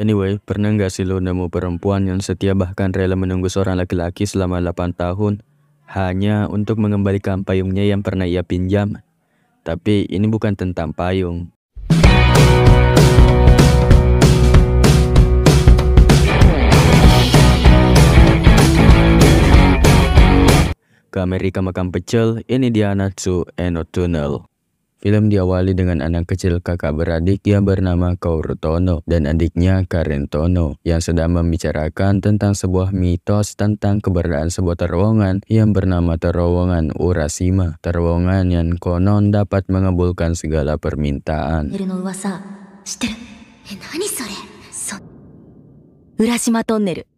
Anyway, pernah nggak sih lo nemu perempuan yang setia bahkan rela menunggu seorang laki-laki selama 8 tahun hanya untuk mengembalikan payungnya yang pernah ia pinjam? Tapi ini bukan tentang payung. Ke Amerika makan pecel, ini dia Natsu no Tunnel. Film diawali dengan anak kecil kakak beradik yang bernama Kaoru Tono dan adiknya Karen Tono yang sedang membicarakan tentang sebuah mitos tentang keberadaan sebuah terowongan yang bernama terowongan Urashima. Terowongan yang konon dapat mengabulkan segala permintaan. Urashima Tunnel.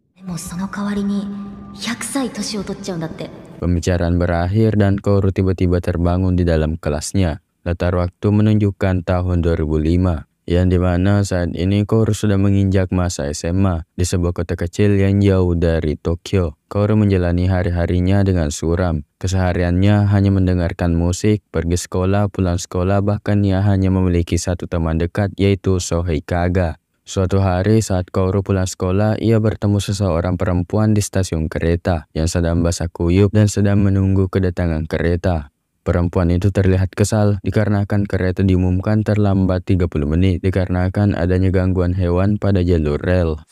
Pembicaraan berakhir dan Kaoru tiba-tiba terbangun di dalam kelasnya. Latar waktu menunjukkan tahun 2005, yang dimana saat ini Kaoru sudah menginjak masa SMA di sebuah kota kecil yang jauh dari Tokyo. Kaoru menjalani hari-harinya dengan suram. Kesehariannya hanya mendengarkan musik, pergi sekolah, pulang sekolah, bahkan ia hanya memiliki satu teman dekat yaitu Sohei Kaga. Suatu hari saat Kaoru pulang sekolah, ia bertemu seseorang perempuan di stasiun kereta yang sedang basah kuyup dan sedang menunggu kedatangan kereta. Perempuan itu terlihat kesal dikarenakan kereta diumumkan terlambat 30 menit dikarenakan adanya gangguan hewan pada jalur rel.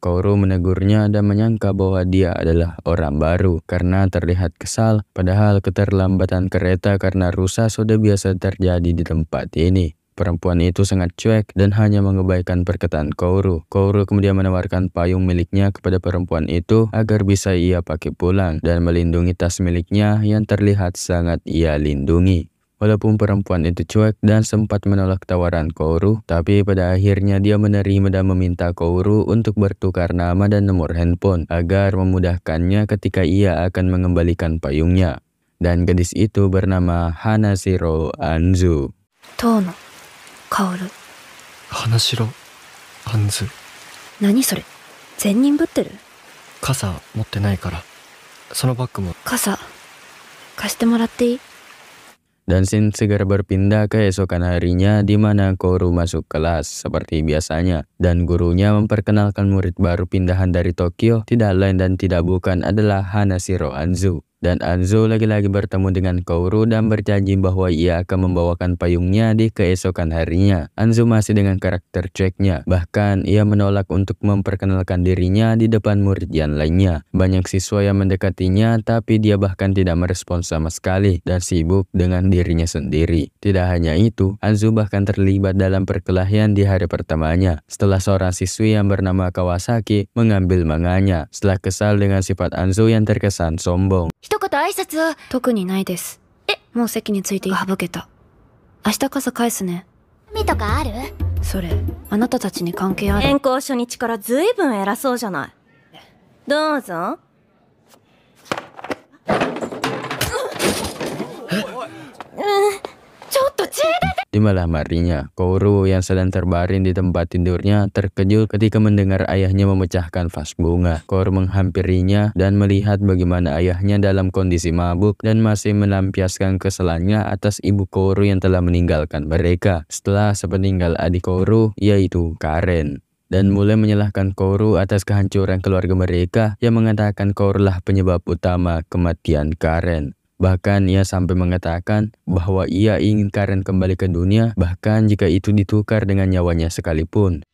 Kaoru menegurnya dan menyangka bahwa dia adalah orang baru karena terlihat kesal, padahal keterlambatan kereta karena rusak sudah biasa terjadi di tempat ini. Perempuan itu sangat cuek dan hanya mengabaikan perkataan Kaoru. Kaoru kemudian menawarkan payung miliknya kepada perempuan itu agar bisa ia pakai pulang dan melindungi tas miliknya yang terlihat sangat ia lindungi. Walaupun perempuan itu cuek dan sempat menolak tawaran Kaoru, tapi pada akhirnya dia menerima dan meminta Kaoru untuk bertukar nama dan nomor handphone agar memudahkannya ketika ia akan mengembalikan payungnya. Dan gadis itu bernama Hanashiro Anzu. Tono. Kaoru. Hanashiro Anzu. Nani sore? Zennin butteru? Kasa motte nai kara. Sono bag mo. Kasa kashite moratte ii? Dan Shin segera berpindah ke esokan harinya di mana Kaoru masuk kelas seperti biasanya. Dan gurunya memperkenalkan murid baru pindahan dari Tokyo tidak lain dan tidak bukan adalah Hanashiro Anzu. Dan Anzu lagi-lagi bertemu dengan Kaoru dan berjanji bahwa ia akan membawakan payungnya di keesokan harinya. Anzu masih dengan karakter cueknya, bahkan ia menolak untuk memperkenalkan dirinya di depan murid yang lainnya. Banyak siswa yang mendekatinya tapi dia bahkan tidak merespons sama sekali dan sibuk dengan dirinya sendiri. Tidak hanya itu, Anzu bahkan terlibat dalam perkelahian di hari pertamanya setelah seorang siswi yang bernama Kawasaki mengambil manganya setelah kesal dengan sifat Anzu yang terkesan sombong. 一言挨拶は特にないです。もう席について省けた。明日傘返すね。意味とかある？それあなたたちに関係ある？転校初日からずいぶん偉そうじゃない。どうぞ。ちょっと血出て。 Di malam harinya, Kaoru yang sedang terbaring di tempat tidurnya terkejut ketika mendengar ayahnya memecahkan vas bunga. Kaoru menghampirinya dan melihat bagaimana ayahnya dalam kondisi mabuk dan masih melampiaskan keselannya atas ibu Kaoru yang telah meninggalkan mereka setelah sepeninggal adik Kaoru yaitu Karen. Dan mulai menyalahkan Kaoru atas kehancuran keluarga mereka yang mengatakan Kaoru lah penyebab utama kematian Karen. Bahkan ia sampai mengatakan bahwa ia ingin Karen kembali ke dunia bahkan jika itu ditukar dengan nyawanya sekalipun.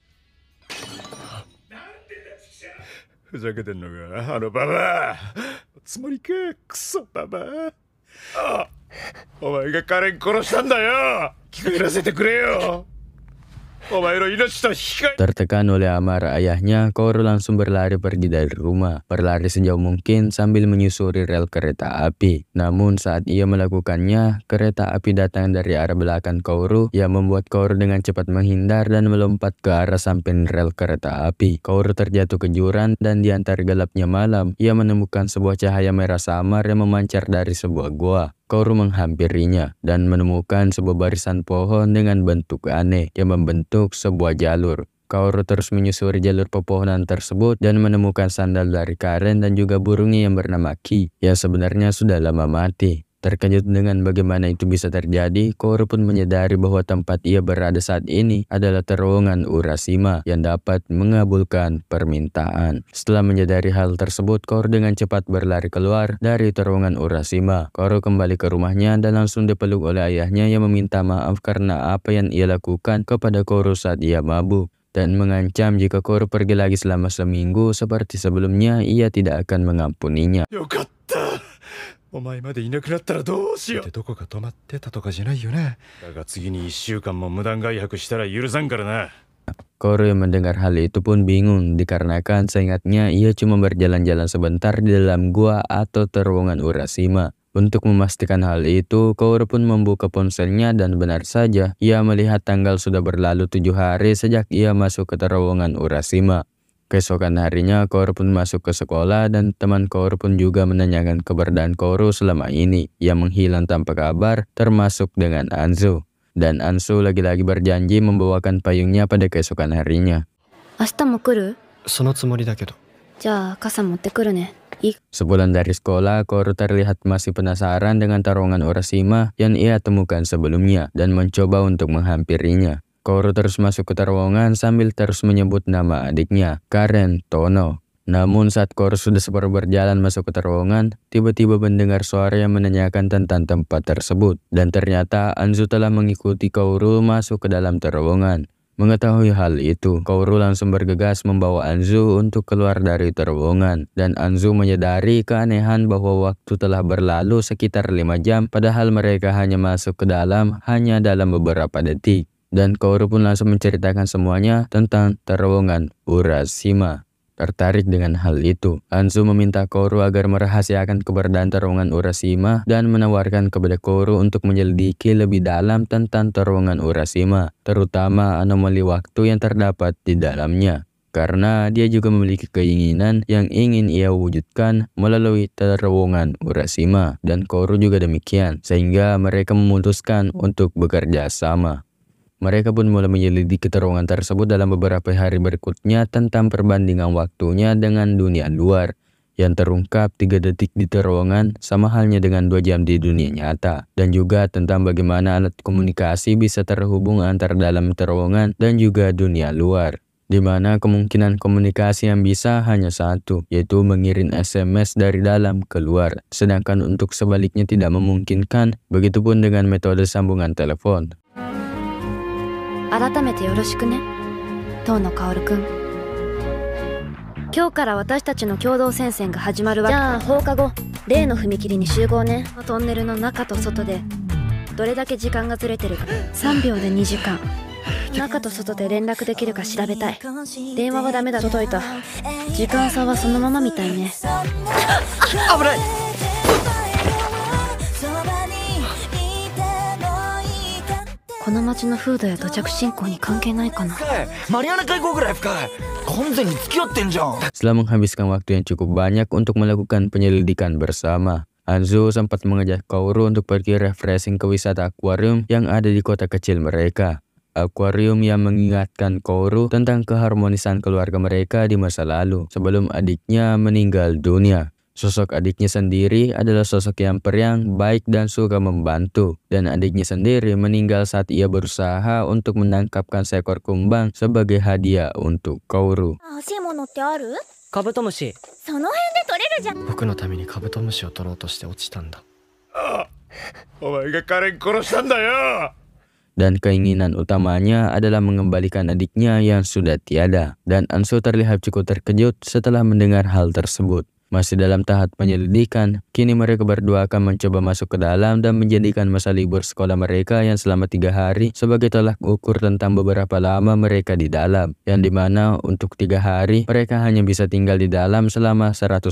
Tertekan oleh amarah ayahnya, Kaoru langsung berlari pergi dari rumah. Berlari sejauh mungkin sambil menyusuri rel kereta api. Namun saat ia melakukannya, kereta api datang dari arah belakang Kaoru yang membuat Kaoru dengan cepat menghindar dan melompat ke arah samping rel kereta api. Kaoru terjatuh ke jurang dan di antara gelapnya malam, ia menemukan sebuah cahaya merah samar yang memancar dari sebuah gua. Kaoru menghampirinya dan menemukan sebuah barisan pohon dengan bentuk aneh yang membentuk sebuah jalur. Kaoru terus menyusuri jalur pepohonan tersebut dan menemukan sandal dari Karen dan juga burungnya yang bernama Ki, yang sebenarnya sudah lama mati. Terkejut dengan bagaimana itu bisa terjadi, Kaoru pun menyadari bahwa tempat ia berada saat ini adalah terowongan Urashima yang dapat mengabulkan permintaan. Setelah menyadari hal tersebut, Kaoru dengan cepat berlari keluar dari terowongan Urashima. Kaoru kembali ke rumahnya dan langsung dipeluk oleh ayahnya yang meminta maaf karena apa yang ia lakukan kepada Kaoru saat ia mabuk, dan mengancam jika Kaoru pergi lagi selama seminggu seperti sebelumnya, ia tidak akan mengampuninya. お前までいなくなったらどうしようってどこか止まってたとかじゃないよね。だが次に1週間も無断外泊したら許さんからな。 Kaoru yang mendengar hal itu pun bingung dikarenakan seingatnya ia cuma berjalan-jalan sebentar di dalam gua atau terowongan Urashima. Untuk memastikan hal itu, Kaoru pun membuka ponselnya dan benar saja ia melihat tanggal sudah berlalu 7 hari sejak ia masuk ke terowongan Urashima. Keesokan harinya, Kaoru pun masuk ke sekolah dan teman Kaoru pun juga menanyakan keberadaan Kaoru selama ini. Ia menghilang tanpa kabar, termasuk dengan Anzu. Dan Anzu lagi-lagi berjanji membawakan payungnya pada keesokan harinya. 明日も来る？そのつもりだけど。じゃあ傘持ってくるね。いい？ Sebulan dari sekolah, Kaoru terlihat masih penasaran dengan terowongan Urashima yang ia temukan sebelumnya dan mencoba untuk menghampirinya. Kaoru terus masuk ke terowongan sambil terus menyebut nama adiknya, Karen Tono. Namun saat Kaoru sudah separuh berjalan masuk ke terowongan, tiba-tiba mendengar suara yang menanyakan tentang tempat tersebut. Dan ternyata Anzu telah mengikuti Kaoru masuk ke dalam terowongan. Mengetahui hal itu, Kaoru langsung bergegas membawa Anzu untuk keluar dari terowongan. Dan Anzu menyadari keanehan bahwa waktu telah berlalu sekitar 5 jam, padahal mereka hanya masuk ke dalam hanya dalam beberapa detik. Dan Kaoru pun langsung menceritakan semuanya tentang terowongan Urashima. Tertarik dengan hal itu, Anzu meminta Kaoru agar merahasiakan keberadaan terowongan Urashima dan menawarkan kepada Kaoru untuk menyelidiki lebih dalam tentang terowongan Urashima, terutama anomali waktu yang terdapat di dalamnya. Karena dia juga memiliki keinginan yang ingin ia wujudkan melalui terowongan Urashima, dan Kaoru juga demikian, sehingga mereka memutuskan untuk bekerja sama. Mereka pun mulai menyelidiki terowongan tersebut dalam beberapa hari berikutnya tentang perbandingan waktunya dengan dunia luar, yang terungkap 3 detik di terowongan sama halnya dengan 2 jam di dunia nyata, dan juga tentang bagaimana alat komunikasi bisa terhubung antara dalam terowongan dan juga dunia luar, di mana kemungkinan komunikasi yang bisa hanya satu, yaitu mengirim SMS dari dalam keluar, sedangkan untuk sebaliknya tidak memungkinkan. Begitupun dengan metode sambungan telepon. 改めてよろしくね、遠野薫くん。今日から私たちの共同戦線が始まるわけ。じゃあ放課後例の踏切に集合ね。トンネルの中と外でどれだけ時間がずれてるか3秒で2時間。中と外で連絡できるか調べたい。電話はダメだ。届いた。時間差はそのままみたいね。危ない。この街の風土や土着信仰に関係ないかな。マリアナ海溝ぐらい深い。完全に付き合ってんじゃん。 Setelah menghabiskan waktu yang cukup banyak untuk melakukan penyelidikan bersama, Anzu sempat mengajak Kaoru untuk pergi refreshing ke wisata akuarium yang ada di kota kecil mereka. Akuarium yang mengingatkan Kaoru tentang keharmonisan keluarga mereka di masa lalu sebelum adiknya meninggal dunia. Sosok adiknya sendiri adalah sosok yang periang, baik dan suka membantu. Dan adiknya sendiri meninggal saat ia berusaha untuk menangkapkan seekor kumbang sebagai hadiah untuk Kaoru. 欲しいものってある？カブトムシ。その辺で取れるじゃん。僕のためにカブトムシを取ろうとして落ちたんだ。お前がカレン殺したんだよ。 Dan keinginan utamanya adalah mengembalikan adiknya yang sudah tiada. Dan Anzu terlihat cukup terkejut setelah mendengar hal tersebut. Masih dalam tahap penyelidikan, kini mereka berdua akan mencoba masuk ke dalam dan menjadikan masa libur sekolah mereka yang selama 3 hari sebagai tolak ukur tentang beberapa lama mereka di dalam, yang dimana untuk 3 hari mereka hanya bisa tinggal di dalam selama 108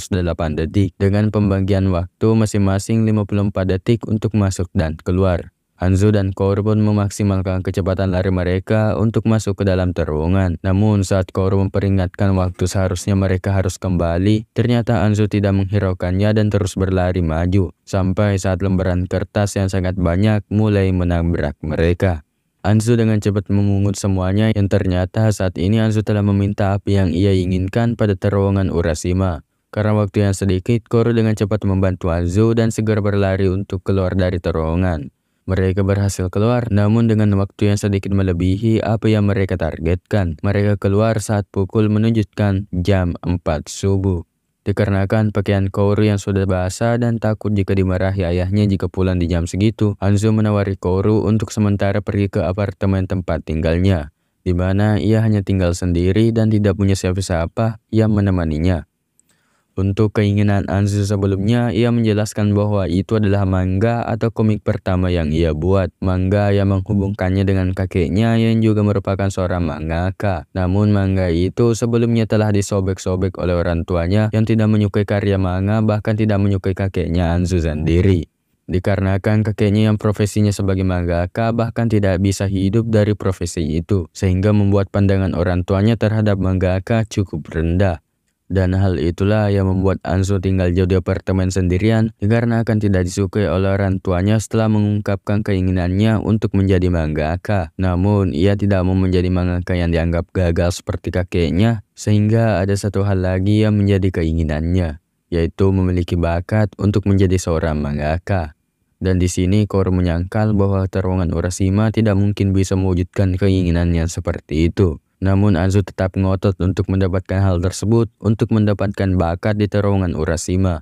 detik dengan pembagian waktu masing-masing 54 detik untuk masuk dan keluar. Anzu dan Kaoru pun memaksimalkan kecepatan lari mereka untuk masuk ke dalam terowongan. Namun saat Kaoru memperingatkan waktu seharusnya mereka harus kembali, ternyata Anzu tidak menghiraukannya dan terus berlari maju. Sampai saat lembaran kertas yang sangat banyak mulai menabrak mereka. Anzu dengan cepat memungut semuanya yang ternyata saat ini Anzu telah meminta apa yang ia inginkan pada terowongan Urashima. Karena waktu yang sedikit, Koro dengan cepat membantu Anzu dan segera berlari untuk keluar dari terowongan. Mereka berhasil keluar, namun dengan waktu yang sedikit melebihi apa yang mereka targetkan. Mereka keluar saat pukul menunjukkan jam 4 subuh. Dikarenakan pakaian Koro yang sudah basah dan takut jika dimarahi ayahnya jika pulang di jam segitu, Anzu menawari Koro untuk sementara pergi ke apartemen tempat tinggalnya, di mana ia hanya tinggal sendiri dan tidak punya siapa-siapa yang menemaninya. Untuk keinginan Anzu sebelumnya, ia menjelaskan bahwa itu adalah manga atau komik pertama yang ia buat. Manga yang menghubungkannya dengan kakeknya yang juga merupakan seorang mangaka. Namun manga itu sebelumnya telah disobek-sobek oleh orang tuanya yang tidak menyukai karya manga, bahkan tidak menyukai kakeknya Anzu sendiri. Dikarenakan kakeknya yang profesinya sebagai mangaka bahkan tidak bisa hidup dari profesi itu, sehingga membuat pandangan orang tuanya terhadap mangaka cukup rendah. Dan hal itulah yang membuat Anzu tinggal jauh di apartemen sendirian dikarenakan tidak disukai oleh orang tuanya setelah mengungkapkan keinginannya untuk menjadi mangaka. Namun, ia tidak mau menjadi mangaka yang dianggap gagal seperti kakeknya, sehingga ada satu hal lagi yang menjadi keinginannya, yaitu memiliki bakat untuk menjadi seorang mangaka. Dan di sini Koro menyangkal bahwa terowongan Urashima tidak mungkin bisa mewujudkan keinginannya seperti itu. Namun Anzu tetap ngotot untuk mendapatkan hal tersebut untuk mendapatkan bakat di terowongan Urashima.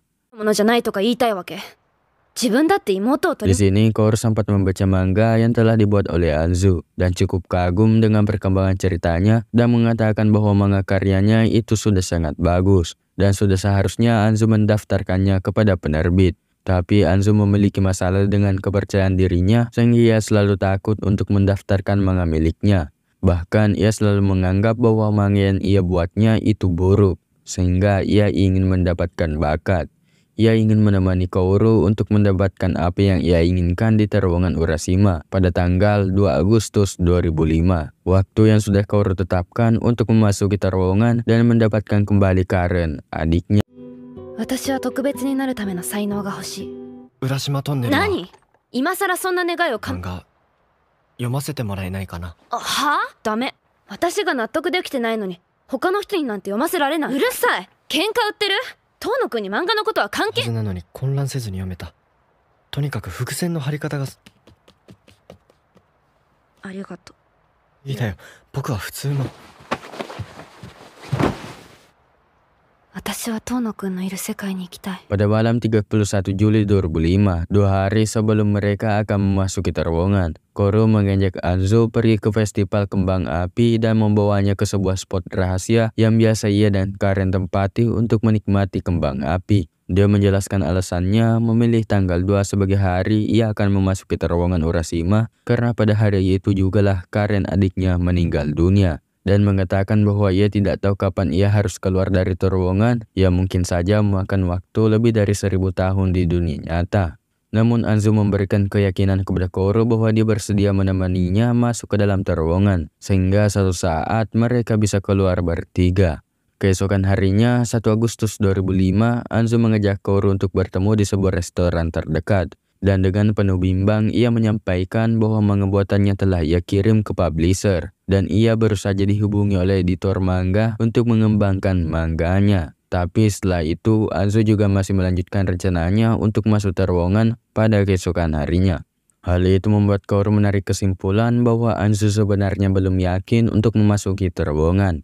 Di sini Koro sempat membaca manga yang telah dibuat oleh Anzu dan cukup kagum dengan perkembangan ceritanya dan mengatakan bahwa manga karyanya itu sudah sangat bagus dan sudah seharusnya Anzu mendaftarkannya kepada penerbit. Tapi Anzu memiliki masalah dengan kepercayaan dirinya sehingga ia selalu takut untuk mendaftarkan manga miliknya. Bahkan ia selalu menganggap bahwa manga yang ia buatnya itu buruk, sehingga ia ingin mendapatkan bakat. Ia ingin menemani Koro untuk mendapatkan apa yang ia inginkan di terowongan Urashima pada tanggal 2 Agustus 2005. Waktu yang sudah Koro tetapkan untuk memasuki terowongan dan mendapatkan kembali Karen, adiknya. 私は特別になるための才能が欲しい。浦島トンネルは何？今さらそんな願いを漫画読ませてもらえないかな。はあ？ダメ。私が納得できてないのに他の人になんて読ませられない。うるさい。喧嘩売ってる？遠野くんに漫画のことは関係。はずなのに混乱せずに読めた。とにかく伏線の張り方が。ありがとう。いいだよ。僕は普通の。私は遠野くんのいる世界に行きたい。 Pada malam 31 Juli 2005, 2 hari sebelum mereka akan memasuki terowongan, Koro mengajak Anzu pergi ke festival kembang api dan membawanya ke sebuah spot rahasia yang biasa ia dan Karen tempati untuk menikmati kembang api. Dia menjelaskan alasannya memilih tanggal 2 sebagai hari ia akan memasuki terowongan Urashima karena pada hari itu jugalah Karen adiknya meninggal dunia. Dan mengatakan bahwa ia tidak tahu kapan ia harus keluar dari terowongan yang mungkin saja memakan waktu lebih dari 1000 tahun di dunia nyata. Namun Anzu memberikan keyakinan kepada Koro bahwa dia bersedia menemaninya masuk ke dalam terowongan, sehingga suatu saat mereka bisa keluar bertiga. Keesokan harinya, 1 Agustus 2005, Anzu mengajak Koro untuk bertemu di sebuah restoran terdekat. Dan dengan penuh bimbang, ia menyampaikan bahwa manga buatannya telah ia kirim ke publisher. Dan ia baru saja dihubungi oleh editor manga untuk mengembangkan manganya. Tapi setelah itu, Anzu juga masih melanjutkan rencananya untuk masuk terowongan pada keesokan harinya. Hal itu membuat Koro menarik kesimpulan bahwa Anzu sebenarnya belum yakin untuk memasuki terowongan.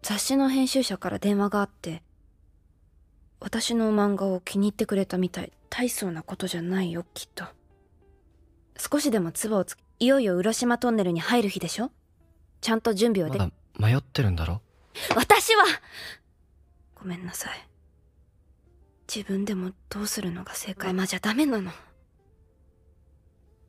雑誌の編集者から電話があって、私の漫画を気に入ってくれたみたい。大層なことじゃないよ、きっと。少しでも唾をつけ、いよいよ浦島トンネルに入る日でしょ。ちゃんと準備をで。まだ迷ってるんだろ。私はごめんなさい。自分でもどうするのが正解。まじゃダメなの。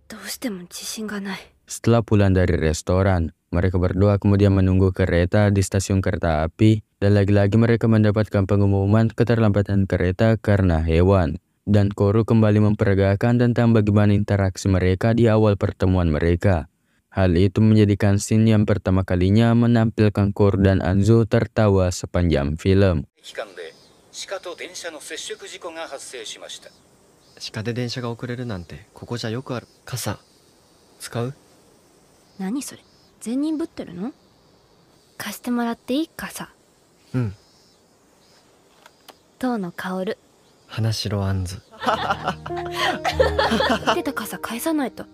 どうしても自信がない。 Setelah pulang dari restoran, mereka berdua kemudian menunggu kereta di stasiun kereta api dan lagi-lagi mereka mendapatkan pengumuman keterlambatan kereta karena hewan. Dan Koro kembali memperagakan tentang bagaimana interaksi mereka di awal pertemuan mereka. Hal itu menjadikan scene yang pertama kalinya menampilkan Koro dan Anzu tertawa sepanjang film. 鹿で電車が遅れるなんてここじゃよくある。傘使う？何それ、善人ぶってるの？貸してもらっていいかさ。うん。遠野薫。花城杏ズ。出た傘返さないと。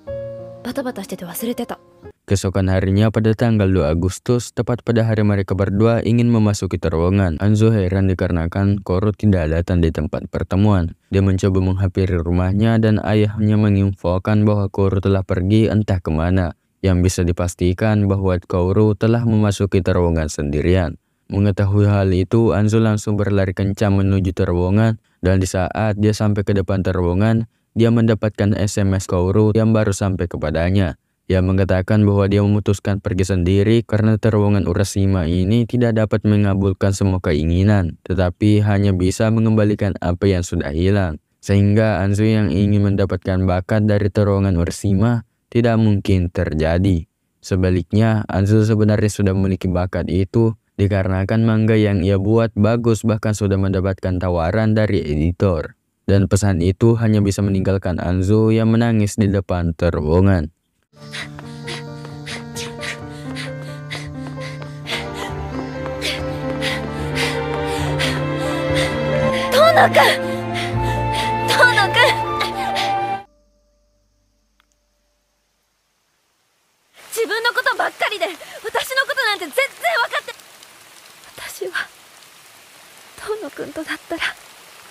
バタバタしてて忘れてた。Keesokan harinya pada tanggal 2 Agustus, tepat pada hari mereka berdua ingin memasuki terowongan. Anzo heran dikarenakan Koro tidak datang di tempat pertemuan. Dia mencoba menghampiri rumahnya dan ayahnya menginfokan bahwa Koro telah pergi entah kemana. Yang bisa dipastikan bahwa Koro telah memasuki terowongan sendirian. Mengetahui hal itu, Anzo langsung berlari kencang menuju terowongan, dan di saat dia sampai ke depan terowongan, dia mendapatkan SMS Koro yang baru sampai kepadanya. Yang mengatakan bahwa dia memutuskan pergi sendiri karena terowongan Urashima ini tidak dapat mengabulkan semua keinginan, tetapi hanya bisa mengembalikan apa yang sudah hilang. Sehingga Anzo yang ingin mendapatkan bakat dari terowongan Urashima tidak mungkin terjadi. Sebaliknya, Anzo sebenarnya sudah memiliki bakat itu dikarenakan manga yang ia buat bagus, bahkan sudah mendapatkan tawaran dari editor. Dan pesan itu hanya bisa meninggalkan Anzo yang menangis di depan terowongan.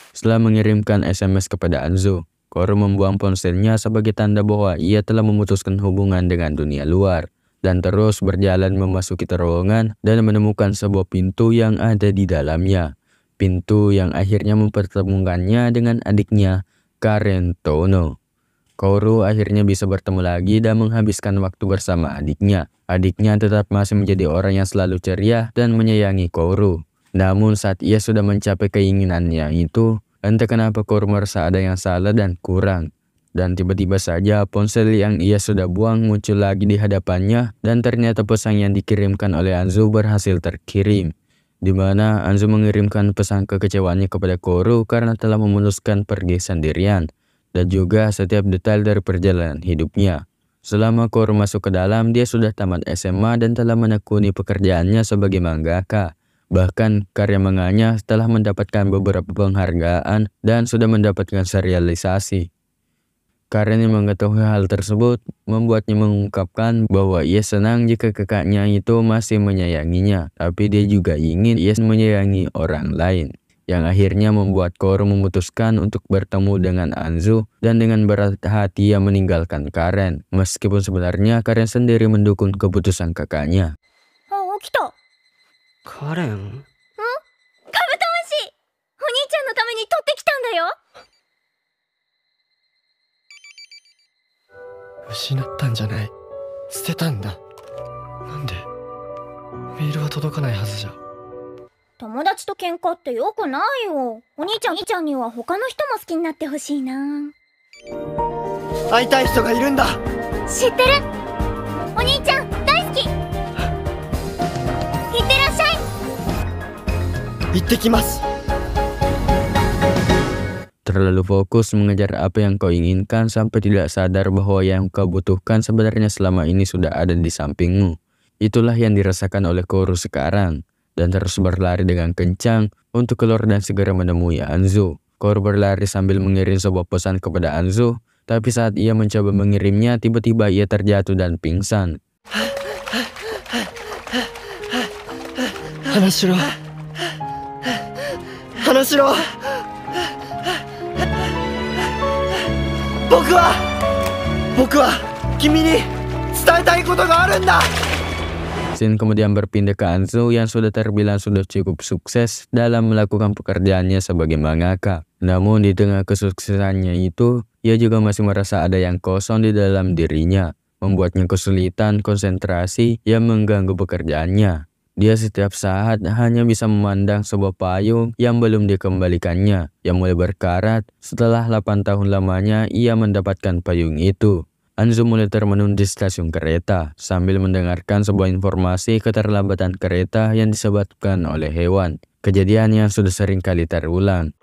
Setelah mengirimkan SMS kepada Anzo, Koro membuang ponselnya sebagai tanda bahwa ia telah memutuskan hubungan dengan dunia luar dan terus berjalan memasuki terowongan dan menemukan sebuah pintu yang ada di dalamnya. Pintu yang akhirnya mempertemukannya dengan adiknya, Karen Tono. Koro akhirnya bisa bertemu lagi dan menghabiskan waktu bersama adiknya. Adiknya tetap masih menjadi orang yang selalu ceria dan menyayangi Koro. Namun saat ia sudah mencapai keinginannya itu, entah kenapa Koro merasa ada yang salah dan kurang. Dan tiba-tiba saja ponsel yang ia sudah buang muncul lagi di hadapannya dan ternyata pesan yang dikirimkan oleh Anzo berhasil terkirim. Di mana Anzo mengirimkan pesan kekecewaannya kepada Koro karena telah memutuskan pergi sendirian. Dan juga setiap detail dari perjalanan hidupnya. Selama Koro masuk ke dalam, dia sudah tamat SMA dan telah menekuni pekerjaannya sebagai mangaka. Bahkan karya manganya telah mendapatkan beberapa penghargaan dan sudah mendapatkan serialisasi. Karena mengetahui hal tersebut, membuatnya mengungkapkan bahwa ia senang jika kakaknya itu masih menyayanginya, tapi dia juga ingin ia menyayangi orang lain. Yang akhirnya membuat Koro memutuskan untuk bertemu dengan Anzo dan dengan berat hati ia meninggalkan Karen. Meskipun sebenarnya Karen sendiri mendukung keputusan kakaknya. Karen? 失ったんじゃない。捨てたんだ。なんでメールは届かないはずじゃ。友達と喧嘩ってよくないよ。お兄ちゃんには他の人も好きになってほしいな。会いたい人がいるんだ。知ってる。お兄ちゃん大好き。いってらっしゃい。行ってきます。 Terlalu fokus mengejar apa yang kau inginkan sampai tidak sadar bahwa yang kau butuhkan sebenarnya selama ini sudah ada di sampingmu. Itulah yang dirasakan oleh Koro sekarang. Dan terus berlari dengan kencang untuk keluar dan segera menemui Anzo. Koro berlari sambil mengirim sebuah pesan kepada Anzo. Tapi saat ia mencoba mengirimnya, tiba-tiba ia terjatuh dan pingsan. Hanashiro. Hanashiro. 僕は君に伝えたいことがあるんだ. Shin kemudian berpindah ke Anzo yang sudah terbilang sudah cukup sukses dalam melakukan pekerjaannya sebagai mangaka. Namun di tengah kesuksesannya itu, ia juga masih merasa ada yang kosong di dalam dirinya, membuatnya kesulitan konsentrasi yang mengganggu pekerjaannya. Dia setiap saat hanya bisa memandang sebuah payung yang belum dikembalikannya, yang mulai berkarat. Setelah 8 tahun lamanya ia mendapatkan payung itu. Anzo mulai termenung di stasiun kereta sambil mendengarkan sebuah informasi keterlambatan kereta yang disebabkan oleh hewan. Kejadian yang sudah sering kali terulang.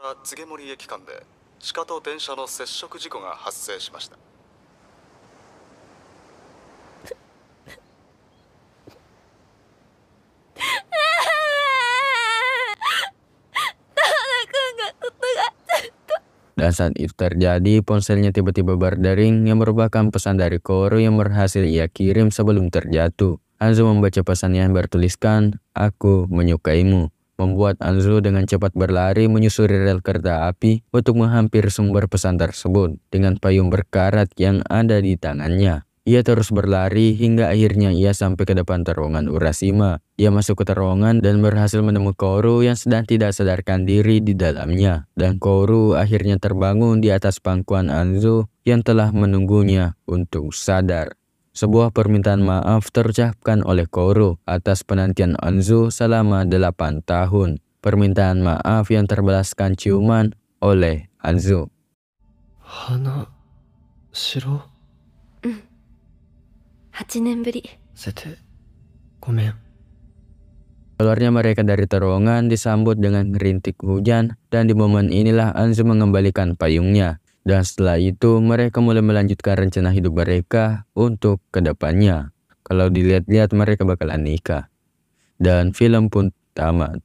Dan saat itu terjadi, ponselnya tiba-tiba berdering yang merupakan pesan dari Koro yang berhasil ia kirim sebelum terjatuh. Anzu membaca pesan yang bertuliskan, "Aku menyukaimu." Membuat Anzu dengan cepat berlari menyusuri rel kereta api untuk menghampiri sumber pesan tersebut dengan payung berkarat yang ada di tangannya. Ia terus berlari hingga akhirnya ia sampai ke depan terowongan Urashima. Ia masuk ke terowongan dan berhasil menemukan Kouru yang sedang tidak sadarkan diri di dalamnya. Dan Kouru akhirnya terbangun di atas pangkuan Anzu yang telah menunggunya untuk sadar. Sebuah permintaan maaf terucapkan oleh Kouru atas penantian Anzu selama 8 tahun. Permintaan maaf yang terbalaskan ciuman oleh Anzu. Hana Shiro? 8年ぶり。 Sete, gomen. Keluarnya mereka dari terowongan disambut dengan rintik hujan dan di momen inilah Anzu mengembalikan payungnya. Dan setelah itu mereka mulai melanjutkan rencana hidup mereka untuk kedepannya. Kalau dilihat-lihat mereka bakalan nikah. Dan film pun tamat.